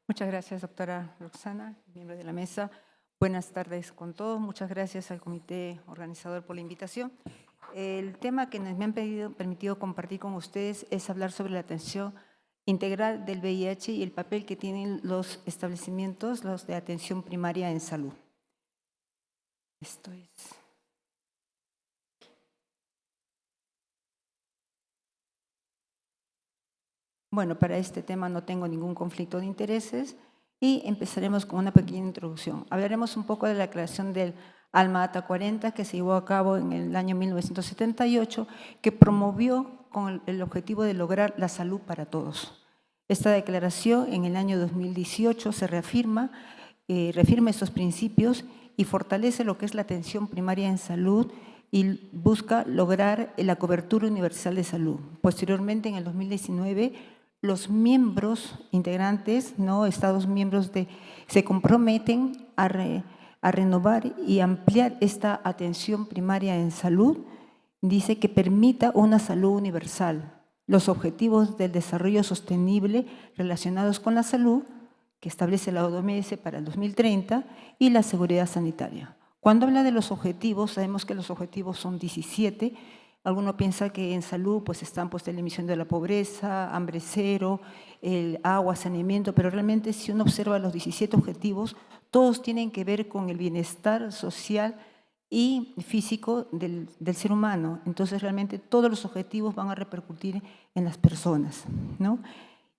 Muchas gracias, doctora Roxana, miembro de la mesa. Buenas tardes con todos. Muchas gracias al comité organizador por la invitación. El tema que me han permitido compartir con ustedes es hablar sobre la atención integral del VIH y el papel que tienen los establecimientos, los de atención primaria en salud. Esto es… Bueno, para este tema no tengo ningún conflicto de intereses y empezaremos con una pequeña introducción. Hablaremos un poco de la creación del Alma Ata 40 que se llevó a cabo en el año 1978, que promovió con el objetivo de lograr la salud para todos. Esta declaración en el año 2018 se reafirma esos principios y fortalece lo que es la atención primaria en salud y busca lograr la cobertura universal de salud. Posteriormente, en el 2019, los miembros integrantes, Estados miembros se comprometen a renovar y ampliar esta atención primaria en salud. Dice que permita una salud universal, los objetivos del desarrollo sostenible relacionados con la salud que establece la OMS para el 2030 y la seguridad sanitaria. Cuando habla de los objetivos, sabemos que los objetivos son 17. Alguno piensa que en salud están la eliminación de la pobreza, hambre cero, el agua, saneamiento, pero realmente si uno observa los 17 objetivos, todos tienen que ver con el bienestar social y físico del ser humano. Entonces realmente todos los objetivos van a repercutir en las personas, ¿no?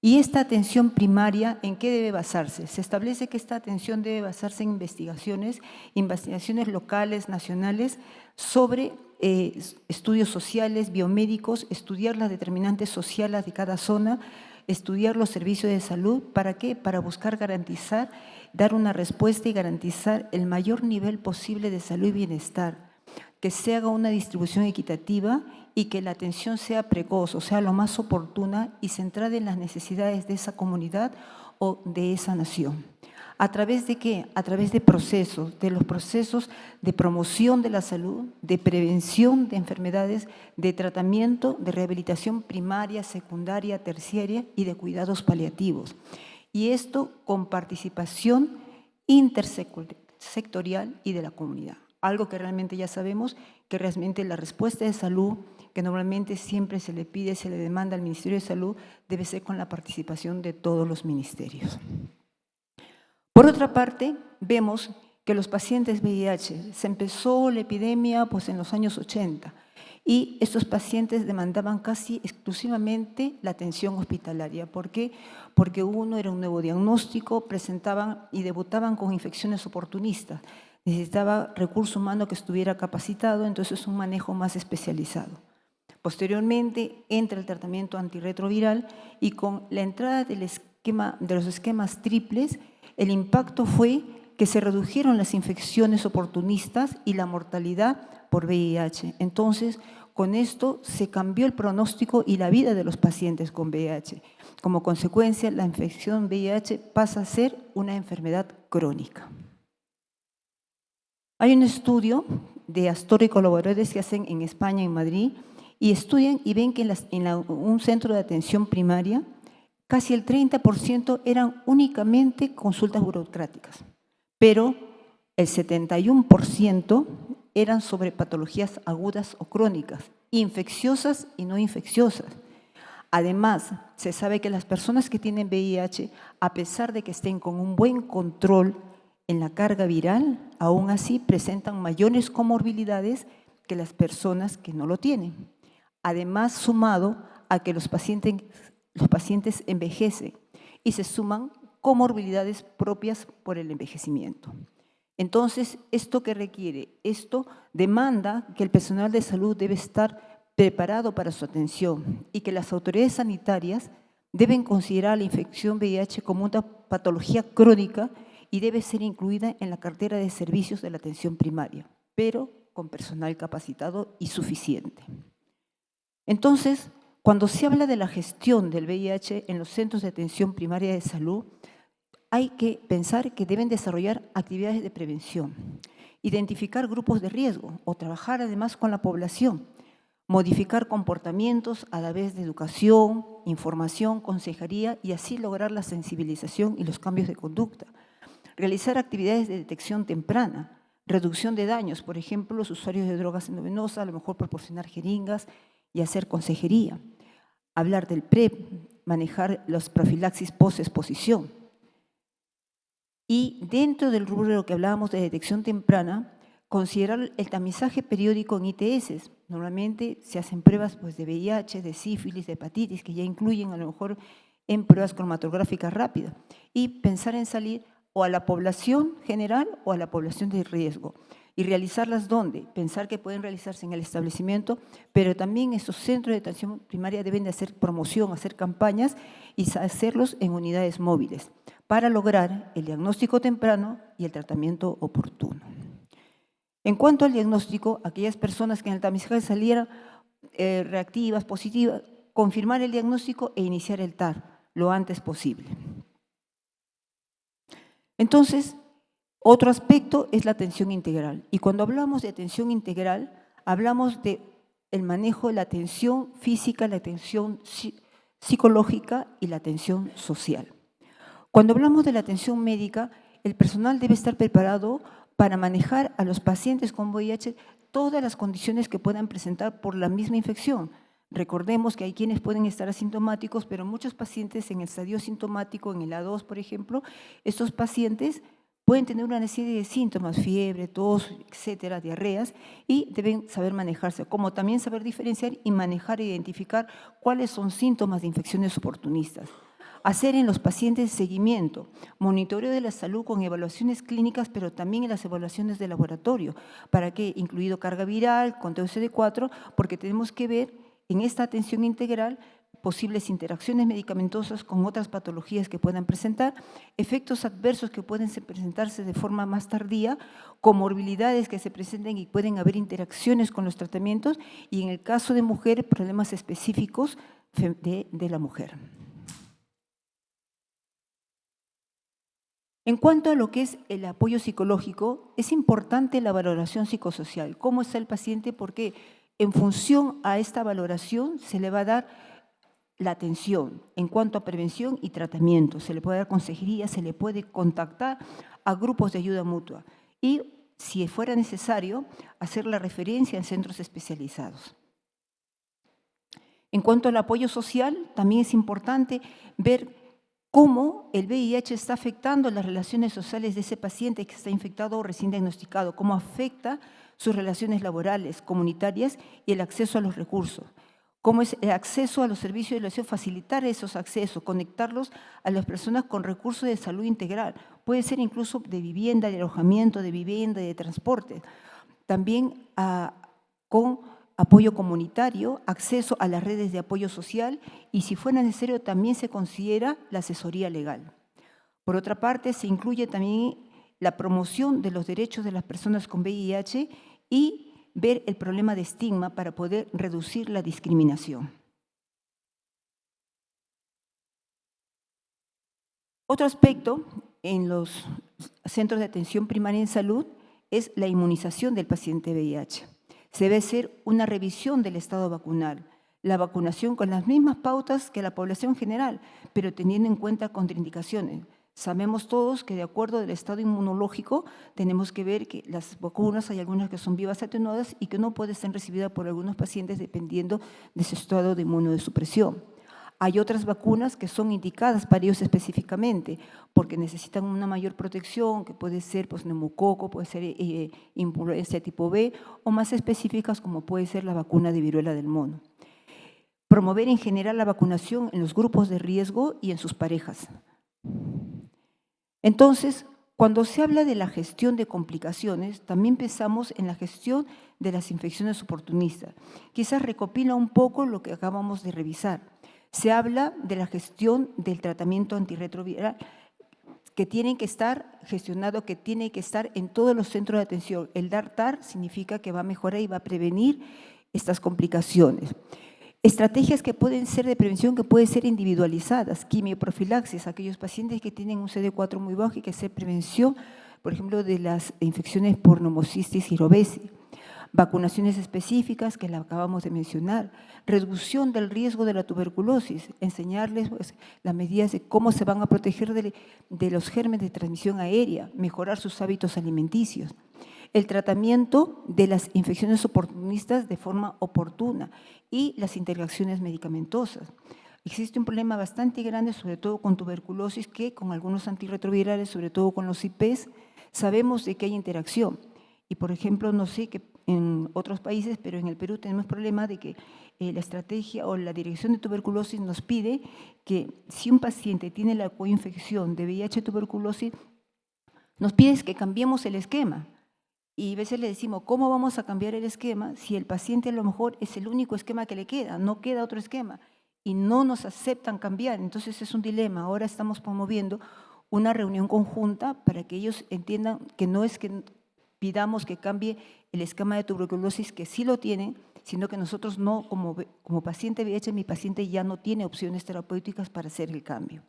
Y esta atención primaria, ¿en qué debe basarse? Se establece que esta atención debe basarse en investigaciones locales, nacionales, sobre estudios sociales, biomédicos, estudiar las determinantes sociales de cada zona, estudiar los servicios de salud. ¿Para qué? Para buscar garantizar, dar una respuesta y garantizar el mayor nivel posible de salud y bienestar, que se haga una distribución equitativa y que la atención sea precoz, o sea, lo más oportuna y centrada en las necesidades de esa comunidad o de esa nación. ¿A través de qué? A través de procesos, de los procesos de promoción de la salud, de prevención de enfermedades, de tratamiento, de rehabilitación primaria, secundaria, terciaria y de cuidados paliativos. Y esto con participación intersectorial y de la comunidad. Algo que realmente ya sabemos, que realmente la respuesta de salud, que normalmente siempre se le pide, se le demanda al Ministerio de Salud, debe ser con la participación de todos los ministerios. Por otra parte, vemos que los pacientes VIH, se empezó la epidemia en los años 80 y estos pacientes demandaban casi exclusivamente la atención hospitalaria. ¿Por qué? Porque uno era un nuevo diagnóstico, presentaban y debutaban con infecciones oportunistas. Necesitaba recurso humano que estuviera capacitado, entonces un manejo más especializado. Posteriormente entra el tratamiento antirretroviral y con la entrada de los esquemas triples, el impacto fue que se redujeron las infecciones oportunistas y la mortalidad por VIH. Entonces, con esto se cambió el pronóstico y la vida de los pacientes con VIH. Como consecuencia, la infección VIH pasa a ser una enfermedad crónica. Hay un estudio de Astor y colaboradores que hacen en España, en Madrid, y estudian y ven que en un centro de atención primaria, casi el 30% eran únicamente consultas burocráticas, pero el 71% eran sobre patologías agudas o crónicas, infecciosas y no infecciosas. Además, se sabe que las personas que tienen VIH, a pesar de que estén con un buen control en la carga viral, aún así presentan mayores comorbilidades que las personas que no lo tienen. Además, sumado a que los pacientes envejecen y se suman comorbilidades propias por el envejecimiento. Entonces, ¿esto qué requiere? Esto demanda que el personal de salud debe estar preparado para su atención y que las autoridades sanitarias deben considerar la infección VIH como una patología crónica y debe ser incluida en la cartera de servicios de la atención primaria, pero con personal capacitado y suficiente. Entonces, cuando se habla de la gestión del VIH en los centros de atención primaria de salud, hay que pensar que deben desarrollar actividades de prevención, identificar grupos de riesgo o trabajar además con la población, modificar comportamientos a través de educación, diálogo, información, consejería y así lograr la sensibilización y los cambios de conducta. Realizar actividades de detección temprana, reducción de daños, por ejemplo, los usuarios de drogas endovenosas, a lo mejor proporcionar jeringas y hacer consejería. Hablar del PrEP, manejar los profilaxis post-exposición. Y dentro del rubro de lo que hablábamos de detección temprana, considerar el tamizaje periódico en ITS. Normalmente se hacen pruebas pues, de VIH, de sífilis, de hepatitis, que ya incluyen a lo mejor en pruebas cromatográficas rápidas. Y pensar en salir o a la población general o a la población de riesgo. Y realizarlas ¿dónde? Pensar que pueden realizarse en el establecimiento, pero también estos centros de atención primaria deben de hacer promoción, hacer campañas y hacerlos en unidades móviles para lograr el diagnóstico temprano y el tratamiento oportuno. En cuanto al diagnóstico, aquellas personas que en el tamizaje salieran reactivas, positivas, confirmar el diagnóstico e iniciar el TAR lo antes posible. Entonces, otro aspecto es la atención integral. Y cuando hablamos de atención integral, hablamos del manejo de la atención física, la atención psicológica y la atención social. Cuando hablamos de la atención médica, el personal debe estar preparado para manejar a los pacientes con VIH todas las condiciones que puedan presentar por la misma infección. Recordemos que hay quienes pueden estar asintomáticos, pero muchos pacientes en el estadio asintomático, en el A2, por ejemplo, estos pacientes pueden tener una serie de síntomas, fiebre, tos, etcétera, diarreas, y deben saber manejarse, como también saber diferenciar y manejar e identificar cuáles son síntomas de infecciones oportunistas. Hacer en los pacientes seguimiento, monitoreo de la salud con evaluaciones clínicas, pero también en las evaluaciones de laboratorio, para que incluido carga viral, conteo CD4, porque tenemos que ver en esta atención integral posibles interacciones medicamentosas con otras patologías que puedan presentar, efectos adversos que pueden presentarse de forma más tardía, comorbilidades que se presenten y pueden haber interacciones con los tratamientos y en el caso de mujeres, problemas específicos de la mujer. En cuanto a lo que es el apoyo psicológico, es importante la valoración psicosocial. ¿Cómo está el paciente? Porque en función a esta valoración se le va a dar la atención en cuanto a prevención y tratamiento. Se le puede dar consejería, se le puede contactar a grupos de ayuda mutua y, si fuera necesario, hacer la referencia en centros especializados. En cuanto al apoyo social, también es importante ver cómo el VIH está afectando las relaciones sociales de ese paciente que está infectado o recién diagnosticado, cómo afecta sus relaciones laborales, comunitarias y el acceso a los recursos. Cómo es el acceso a los servicios de evaluación, facilitar esos accesos, conectarlos a las personas con recursos de salud integral. Puede ser incluso de vivienda, de alojamiento, de vivienda, de transporte. También con apoyo comunitario, acceso a las redes de apoyo social y, si fuera necesario, también se considera la asesoría legal. Por otra parte, se incluye también la promoción de los derechos de las personas con VIH y ver el problema de estigma para poder reducir la discriminación. Otro aspecto en los centros de atención primaria en salud es la inmunización del paciente VIH. Se debe hacer una revisión del estado vacunal, la vacunación con las mismas pautas que la población general, pero teniendo en cuenta contraindicaciones. Sabemos todos que de acuerdo al estado inmunológico tenemos que ver que las vacunas hay algunas que son vivas atenuadas y que no pueden ser recibidas por algunos pacientes dependiendo de su estado de inmunodesupresión. Hay otras vacunas que son indicadas para ellos específicamente porque necesitan una mayor protección, que puede ser pues, neumococo, puede ser influenza tipo B o más específicas como puede ser la vacuna de viruela del mono. Promover en general la vacunación en los grupos de riesgo y en sus parejas. Entonces, cuando se habla de la gestión de complicaciones, también pensamos en la gestión de las infecciones oportunistas. Quizás recopila un poco lo que acabamos de revisar. Se habla de la gestión del tratamiento antirretroviral, que tiene que estar gestionado, que tiene que estar en todos los centros de atención. El dar TAR significa que va a mejorar y va a prevenir estas complicaciones. Estrategias que pueden ser de prevención, que pueden ser individualizadas, quimioprofilaxis, aquellos pacientes que tienen un CD4 muy bajo y que hacer prevención, por ejemplo, de las infecciones por pneumocistis y robesia. vacunaciones específicas que la acabamos de mencionar, reducción del riesgo de la tuberculosis, enseñarles pues, las medidas de cómo se van a proteger de los gérmenes de transmisión aérea, mejorar sus hábitos alimenticios, el tratamiento de las infecciones oportunistas de forma oportuna y las interacciones medicamentosas. Existe un problema bastante grande, sobre todo con tuberculosis, que con algunos antirretrovirales, sobre todo con los IPs, sabemos de que hay interacción. Y, por ejemplo, no sé que en otros países, pero en el Perú tenemos problema de que la estrategia o la dirección de tuberculosis nos pide que si un paciente tiene la coinfección de VIH-tuberculosis, nos pide que cambiemos el esquema. Y a veces le decimos, ¿cómo vamos a cambiar el esquema si el paciente a lo mejor es el único esquema que le queda, no queda otro esquema? Y no nos aceptan cambiar, entonces es un dilema. Ahora estamos promoviendo una reunión conjunta para que ellos entiendan que no es que pidamos que cambie el esquema de tuberculosis, que sí lo tienen, sino que nosotros no, como paciente VIH, mi paciente ya no tiene opciones terapéuticas para hacer el cambio.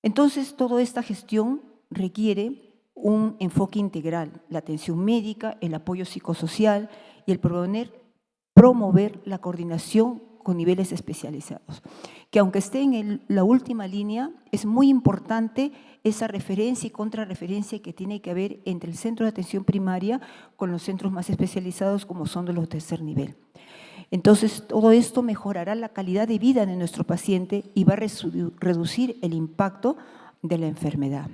Entonces, toda esta gestión requiere un enfoque integral, la atención médica, el apoyo psicosocial y el promover la coordinación con niveles especializados. Que aunque esté en la última línea, es muy importante esa referencia y contrarreferencia que tiene que haber entre el centro de atención primaria con los centros más especializados como son de los tercer nivel. Entonces, todo esto mejorará la calidad de vida de nuestro paciente y va a reducir el impacto de la enfermedad.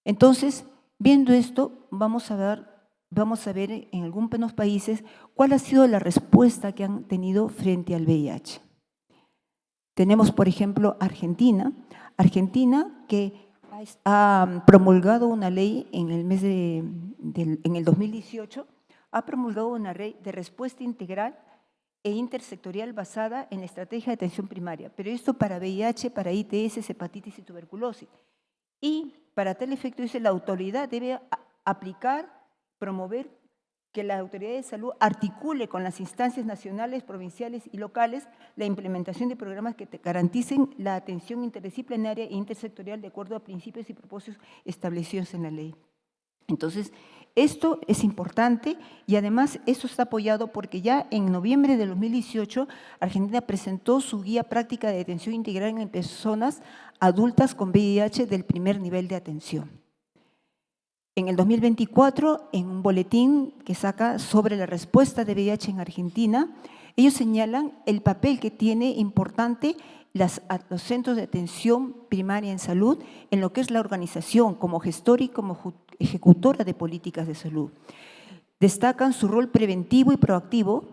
Entonces, viendo esto, vamos a ver en algunos países cuál ha sido la respuesta que han tenido frente al VIH. Tenemos, por ejemplo, Argentina que ha promulgado una ley en el 2018, ha promulgado una ley de respuesta integral e intersectorial basada en la estrategia de atención primaria, pero esto para VIH, para ITS, hepatitis y tuberculosis. Y para tal efecto, dice, la autoridad debe aplicar, promover que la autoridad de salud articule con las instancias nacionales, provinciales y locales la implementación de programas que garanticen la atención interdisciplinaria e intersectorial de acuerdo a principios y propósitos establecidos en la ley. Entonces, esto es importante y además eso está apoyado porque ya en noviembre de 2018 Argentina presentó su guía práctica de atención integral en personas adultas con VIH del primer nivel de atención. En el 2024, en un boletín que saca sobre la respuesta de VIH en Argentina, ellos señalan el papel que tiene importante los centros de atención primaria en salud en lo que es la organización como gestor y como ejecutora de políticas de salud. Destacan su rol preventivo y proactivo,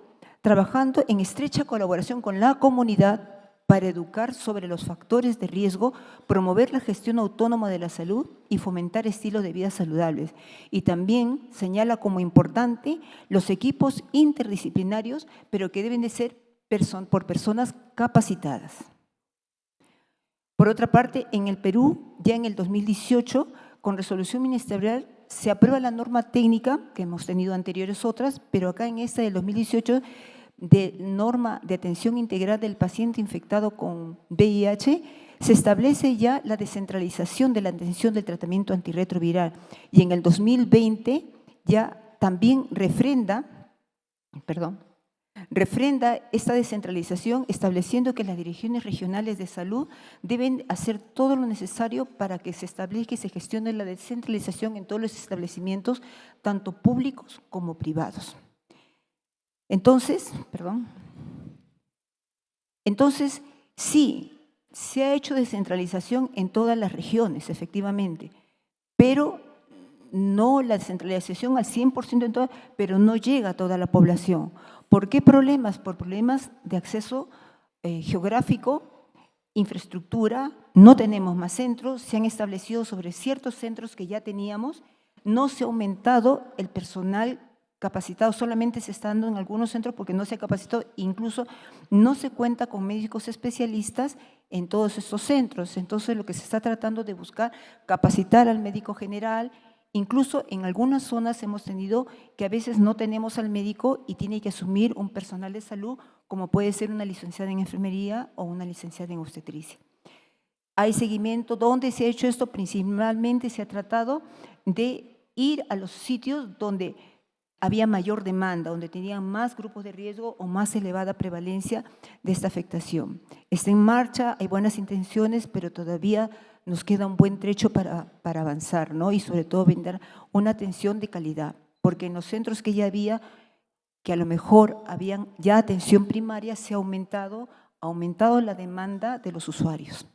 trabajando en estrecha colaboración con la comunidad para educar sobre los factores de riesgo, promover la gestión autónoma de la salud y fomentar estilos de vida saludables. Y también señala como importante los equipos interdisciplinarios, pero que deben de ser por personas capacitadas. Por otra parte, en el Perú, ya en el 2018, con resolución ministerial, se aprueba la norma técnica, que hemos tenido anteriores otras, pero acá en esta del 2018, de norma de atención integral del paciente infectado con VIH, se establece ya la descentralización de la atención del tratamiento antirretroviral y en el 2020 ya también refrenda esta descentralización estableciendo que las direcciones regionales de salud deben hacer todo lo necesario para que se establezca y se gestione la descentralización en todos los establecimientos, tanto públicos como privados. Entonces, sí, se ha hecho descentralización en todas las regiones, efectivamente, pero no la descentralización al 100% en todas, pero no llega a toda la población. ¿Por qué problemas? Por problemas de acceso geográfico, infraestructura, no tenemos más centros, se han establecido sobre ciertos centros que ya teníamos, no se ha aumentado el personal capacitado, solamente se está dando en algunos centros porque no se ha capacitado, incluso no se cuenta con médicos especialistas en todos estos centros. Entonces, lo que se está tratando de buscar, capacitar al médico general, incluso en algunas zonas hemos tenido que a veces no tenemos al médico y tiene que asumir un personal de salud, como puede ser una licenciada en enfermería o una licenciada en obstetricia. Hay seguimiento. ¿Dónde se ha hecho esto? Principalmente se ha tratado de ir a los sitios donde había mayor demanda, donde tenían más grupos de riesgo o más elevada prevalencia de esta afectación. Está en marcha, hay buenas intenciones, pero todavía nos queda un buen trecho para avanzar, ¿no? Y sobre todo brindar una atención de calidad, porque en los centros que ya había, que a lo mejor habían ya atención primaria, se ha aumentado la demanda de los usuarios.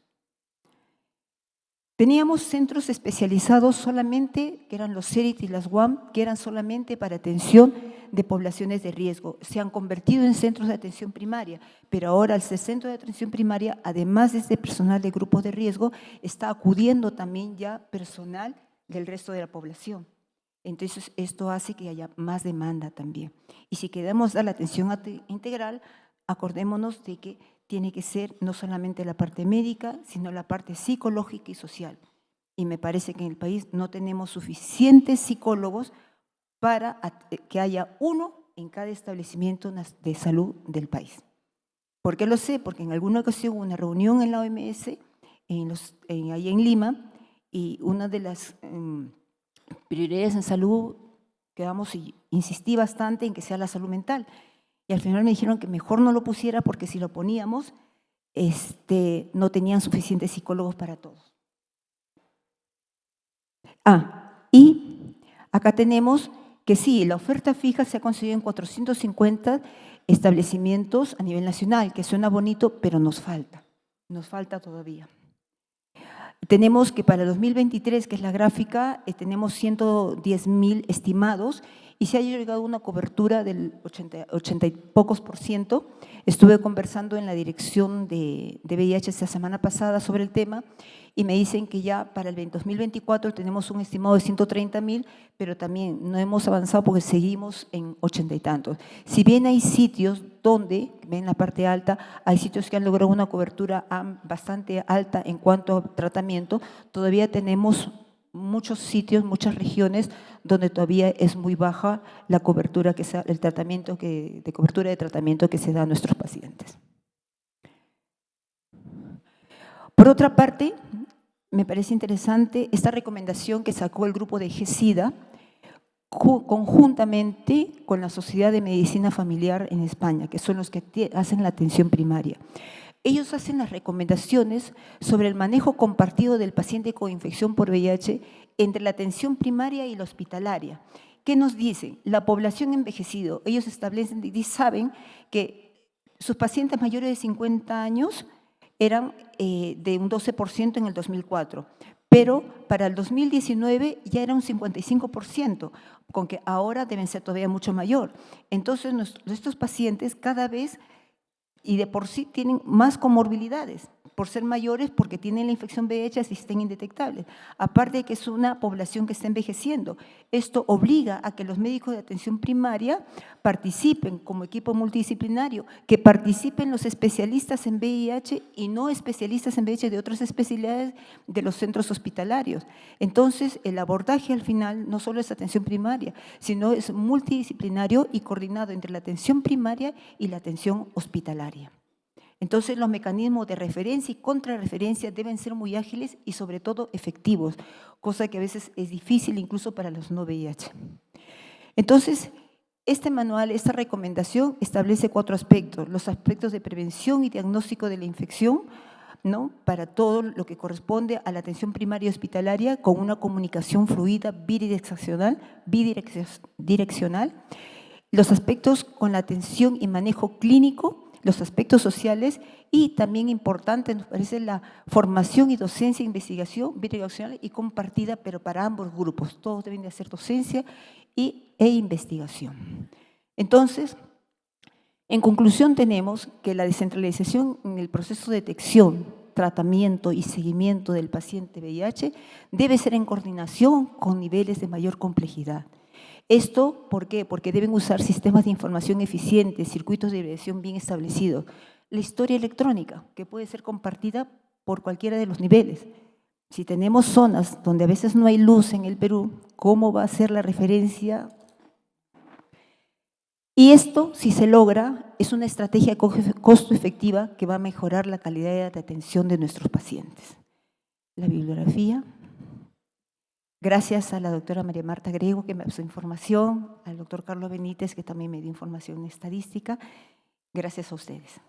Teníamos centros especializados solamente, que eran los CERIT y las UAM, que eran solamente para atención de poblaciones de riesgo. Se han convertido en centros de atención primaria, pero ahora el centro de atención primaria, además de este personal de grupos de riesgo, está acudiendo también ya personal del resto de la población. Entonces, esto hace que haya más demanda también. Y si queremos dar la atención integral, acordémonos de que tiene que ser no solamente la parte médica, sino la parte psicológica y social. Y me parece que en el país no tenemos suficientes psicólogos para que haya uno en cada establecimiento de salud del país. ¿Por qué lo sé? Porque en alguna ocasión hubo una reunión en la OMS, ahí en Lima, y una de las prioridades en salud, y insistí bastante en que sea la salud mental. Y al final me dijeron que mejor no lo pusiera porque si lo poníamos, no tenían suficientes psicólogos para todos. Y acá tenemos que sí, la oferta fija se ha conseguido en 450 establecimientos a nivel nacional, que suena bonito, pero nos falta todavía. Tenemos que para 2023, que es la gráfica, tenemos 110.000 estimados y se ha llegado a una cobertura del 80 y pocos %. Estuve conversando en la dirección de VIH esta semana pasada sobre el tema y me dicen que ya para el 2024 tenemos un estimado de 130.000, pero también no hemos avanzado porque seguimos en 80 y tantos. Si bien hay sitios donde, ven la parte alta, hay sitios que han logrado una cobertura bastante alta en cuanto a tratamiento, todavía tenemos muchos sitios, muchas regiones donde todavía es muy baja la cobertura cobertura de tratamiento que se da a nuestros pacientes. Por otra parte, me parece interesante esta recomendación que sacó el grupo de GESIDA conjuntamente con la Sociedad de Medicina Familiar en España, que son los que hacen la atención primaria. Ellos hacen las recomendaciones sobre el manejo compartido del paciente con infección por VIH entre la atención primaria y la hospitalaria. ¿Qué nos dicen? La población envejecida, ellos establecen y saben que sus pacientes mayores de 50 años eran de un 12% en el 2004, pero para el 2019 ya era un 55%, con que ahora deben ser todavía mucho mayor. Entonces, estos pacientes cada vez y de por sí tienen más comorbilidades, por ser mayores, porque tienen la infección VIH y estén indetectables. Aparte de que es una población que está envejeciendo. Esto obliga a que los médicos de atención primaria participen como equipo multidisciplinario, que participen los especialistas en VIH y no especialistas en VIH de otras especialidades de los centros hospitalarios. Entonces, el abordaje al final no solo es atención primaria, sino es multidisciplinario y coordinado entre la atención primaria y la atención hospitalaria. Entonces, los mecanismos de referencia y contrarreferencia deben ser muy ágiles y sobre todo efectivos, cosa que a veces es difícil incluso para los no VIH. Entonces, este manual, esta recomendación establece 4 aspectos: los aspectos de prevención y diagnóstico de la infección, ¿no?, para todo lo que corresponde a la atención primaria hospitalaria con una comunicación fluida bidireccional, los aspectos con la atención y manejo clínico, los aspectos sociales y también importante, nos parece, la formación y docencia e investigación bidireccional y compartida, pero para ambos grupos. Todos deben de hacer docencia e investigación. Entonces, en conclusión, tenemos que la descentralización en el proceso de detección, tratamiento y seguimiento del paciente VIH debe ser en coordinación con niveles de mayor complejidad. ¿Esto por qué? Porque deben usar sistemas de información eficientes, circuitos de verificación bien establecidos. La historia electrónica, que puede ser compartida por cualquiera de los niveles. Si tenemos zonas donde a veces no hay luz en el Perú, ¿cómo va a ser la referencia? Y esto, si se logra, es una estrategia costo efectiva que va a mejorar la calidad de atención de nuestros pacientes. La bibliografía. Gracias a la doctora María Marta Grego, que me pasó información, al doctor Carlos Benítez, que también me dio información estadística. Gracias a ustedes.